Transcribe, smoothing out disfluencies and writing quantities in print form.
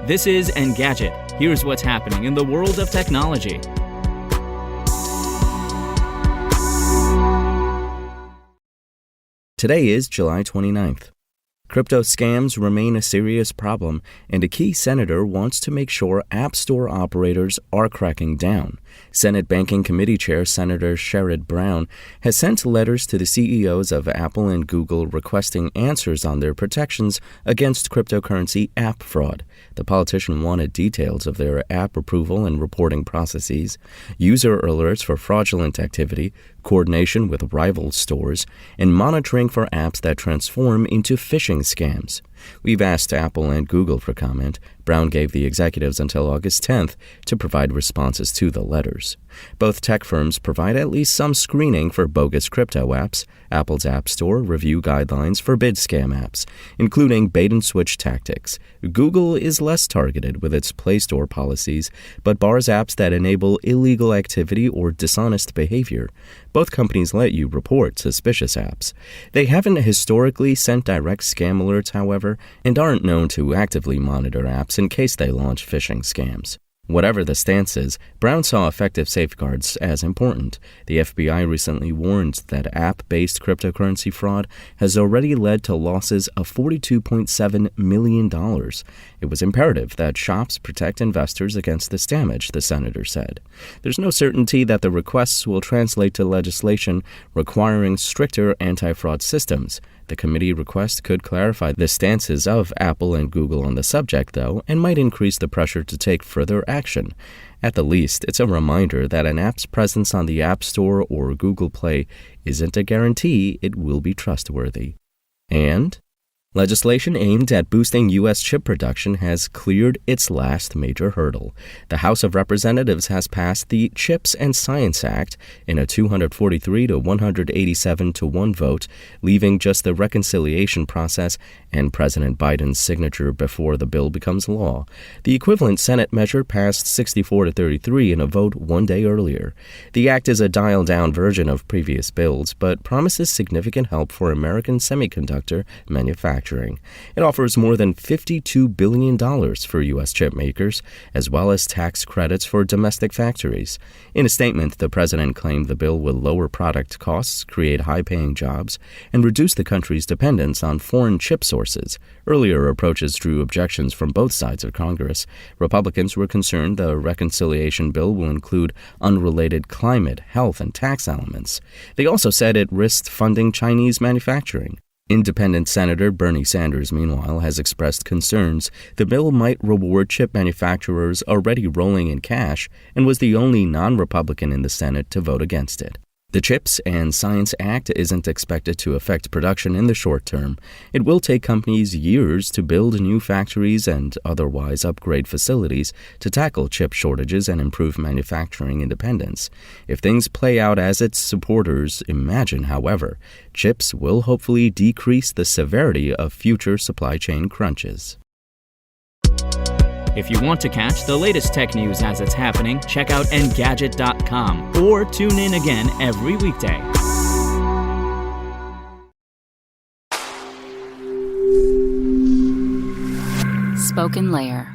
This is Engadget. Here's what's happening in the world of technology. Today is July 29th. Crypto scams remain a serious problem, and a key senator wants to make sure App Store operators are cracking down. Senate Banking Committee Chair Senator Sherrod Brown has sent letters to the CEOs of Apple and Google requesting answers on their protections against cryptocurrency app fraud. The politician wanted details of their app approval and reporting processes, user alerts for fraudulent activity, coordination with rival stores, and monitoring for apps that transform into phishing scams. We've asked Apple and Google for comment. Brown gave the executives until August 10th to provide responses to the letters. Both tech firms provide at least some screening for bogus crypto apps. Apple's App Store review guidelines forbid scam apps, including bait-and-switch tactics. Google is less targeted with its Play Store policies, but bars apps that enable illegal activity or dishonest behavior. Both companies let you report suspicious apps. They haven't historically sent direct scam alerts, however, and aren't known to actively monitor apps in case they launch phishing scams. Whatever the stance is, Brown saw effective safeguards as important. The FBI recently warned that app-based cryptocurrency fraud has already led to losses of $42.7 million. It was imperative that shops protect investors against this damage, the senator said. There's no certainty that the requests will translate to legislation requiring stricter anti-fraud systems. The committee request could clarify the stances of Apple and Google on the subject, though, and might increase the pressure to take further action. At the least, it's a reminder that an app's presence on the App Store or Google Play isn't a guarantee it will be trustworthy. And legislation aimed at boosting U.S. chip production has cleared its last major hurdle. The House of Representatives has passed the CHIPS and Science Act in a 243 to 187 to 1 vote, leaving just the reconciliation process and President Biden's signature before the bill becomes law. The equivalent Senate measure passed 64 to 33 in a vote one day earlier. The act is a dialed-down version of previous bills, but promises significant help for American semiconductor manufacturers. It offers more than $52 billion for U.S. chip makers, as well as tax credits for domestic factories. In a statement, the president claimed the bill will lower product costs, create high-paying jobs, and reduce the country's dependence on foreign chip sources. Earlier approaches drew objections from both sides of Congress. Republicans were concerned the reconciliation bill will include unrelated climate, health, and tax elements. They also said it risked funding Chinese manufacturing. Independent Senator Bernie Sanders, meanwhile, has expressed concerns the bill might reward chip manufacturers already rolling in cash and was the only non-Republican in the Senate to vote against it. The CHIPS and Science Act isn't expected to affect production in the short term. It will take companies years to build new factories and otherwise upgrade facilities to tackle chip shortages and improve manufacturing independence. If things play out as its supporters imagine, however, CHIPS will hopefully decrease the severity of future supply chain crunches. If you want to catch the latest tech news as it's happening, check out Engadget.com or tune in again every weekday. Spoken Layer.